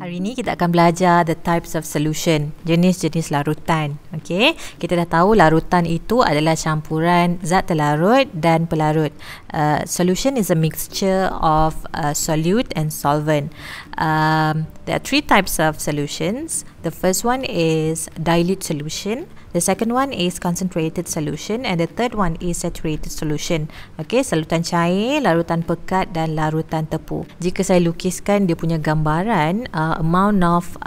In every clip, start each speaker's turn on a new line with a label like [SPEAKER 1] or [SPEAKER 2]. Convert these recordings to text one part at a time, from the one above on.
[SPEAKER 1] Hari ini kita akan belajar the types of solution, jenis-jenis larutan. Okey, kita dah tahu larutan itu adalah campuran zat terlarut dan pelarut. Solution is a mixture of solute and solvent. There are three types of solutions. The first one is dilute solution. The second one is concentrated solution, and the third one is saturated solution. Okey, larutan cair, larutan pekat dan larutan tepu. Jika saya lukiskan dia punya gambaran amount of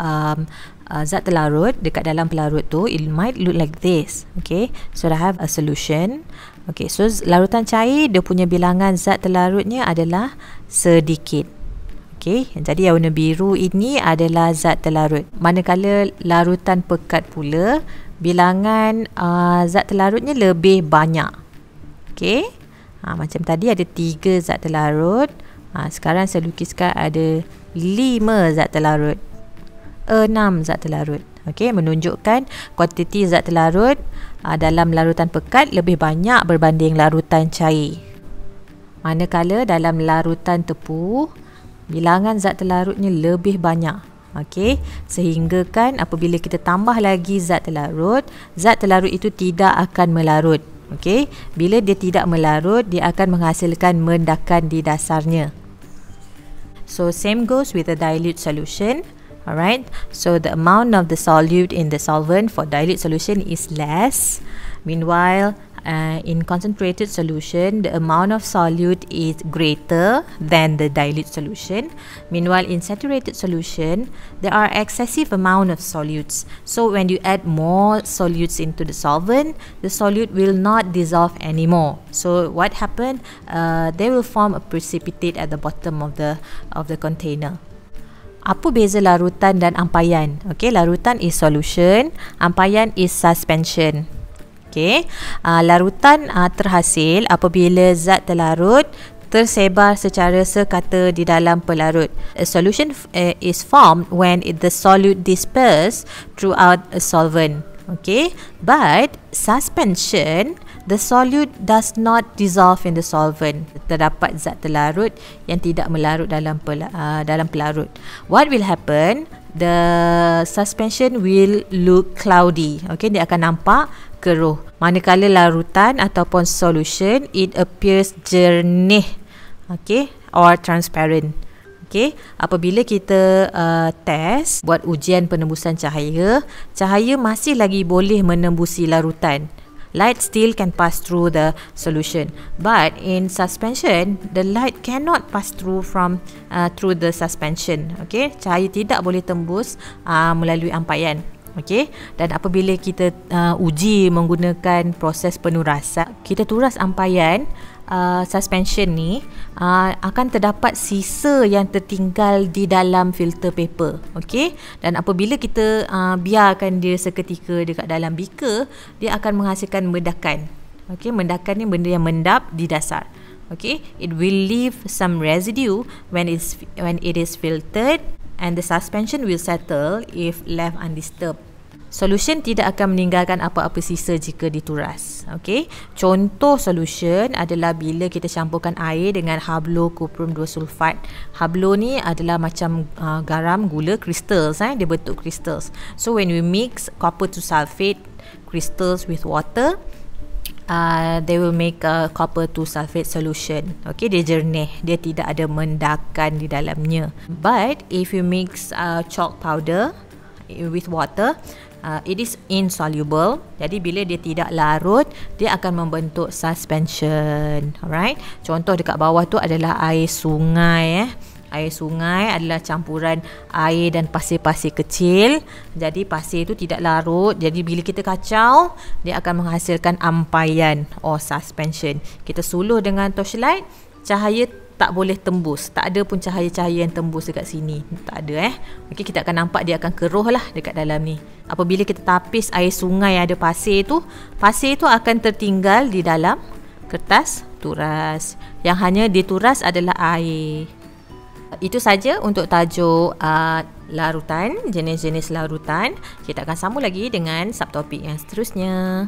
[SPEAKER 1] zat terlarut dekat dalam pelarut tu, it might look like this. Okay, so I have a solution. Okay, so larutan cair dia punya bilangan zat terlarutnya adalah sedikit. Okay, jadi yang warna biru ini adalah zat terlarut. Manakala larutan pekat pula, bilangan zat terlarutnya lebih banyak. Okay, macam tadi ada 3 zat terlarut. Sekarang saya lukiskan ada 5 zat terlarut, 6 zat terlarut. Okey, menunjukkan kuantiti zat terlarut dalam larutan pekat lebih banyak berbanding larutan cair. Manakala dalam larutan tepu, bilangan zat terlarutnya lebih banyak. Okey, sehingga kan apabila kita tambah lagi zat terlarut itu tidak akan melarut. Okey, bila dia tidak melarut, dia akan menghasilkan mendakan di dasarnya. So same goes with the dilute solution. Alright, so the amount of the solute in the solvent for dilute solution is less. Meanwhile, in concentrated solution, the amount of solute is greater than the dilute solution. Meanwhile, in saturated solution, there are excessive amount of solutes. So when you add more solutes into the solvent, the solute will not dissolve anymore. So what happened? They will form a precipitate at the bottom of the container. Apa beza larutan dan ampaian? Okay, larutan is solution, ampaian is suspension. Okay, larutan terhasil apabila zat terlarut tersebar secara sekata di dalam pelarut. A solution is formed when the solute disperse throughout a solvent. Okay, but suspension, the solute does not dissolve in the solvent. Terdapat zat terlarut yang tidak melarut dalam pelarut. What will happen? The suspension will look cloudy. Okay, dia akan nampak keruh. Manakala larutan ataupun solution, it appears jernih. Okay, or transparent. Okay, apabila kita test, buat ujian penembusan cahaya masih lagi boleh menembusi larutan. Light still can pass through the solution, but in suspension, the light cannot pass through through the suspension. Okay, cahaya tidak boleh tembus melalui ampaian. Okay, dan apabila kita uji menggunakan proses penurasan, kita turas ampaian suspension ni, akan terdapat sisa yang tertinggal di dalam filter paper. Okey, dan apabila kita biarkan dia seketika dekat dalam beaker, dia akan menghasilkan mendakan. Okey, mendakan ni benda yang mendap di dasar. Okey, it will leave some residue when it is filtered, and the suspension will settle if left undisturbed. Solution tidak akan meninggalkan apa-apa sisa jika dituras. Okey, contoh solution adalah bila kita campurkan air dengan hablo kuprum 2 sulfat. Hablo ni adalah macam garam gula crystals, dia bentuk crystals. So when we mix copper to sulfate crystals with water, they will make a copper to sulfate solution. Okay, dia jernih, dia tidak ada mendakan di dalamnya. But if you mix chalk powder with water, it is insoluble. Jadi bila dia tidak larut, dia akan membentuk suspension. Alright, contoh dekat bawah tu adalah air sungai. Air sungai adalah campuran air dan pasir-pasir kecil. Jadi pasir itu tidak larut. Jadi bila kita kacau, dia akan menghasilkan ampaian or suspension. Kita suluh dengan torchlight, cahaya tak boleh tembus. Tak ada pun cahaya-cahaya yang tembus dekat sini. Tak ada. Okey, kita akan nampak dia akan keruh lah dekat dalam ni. Apabila kita tapis air sungai yang ada pasir tu akan tertinggal di dalam kertas turas. Yang hanya dituras adalah air. Itu saja untuk tajuk larutan, jenis-jenis larutan. Kita akan sambung lagi dengan subtopik yang seterusnya.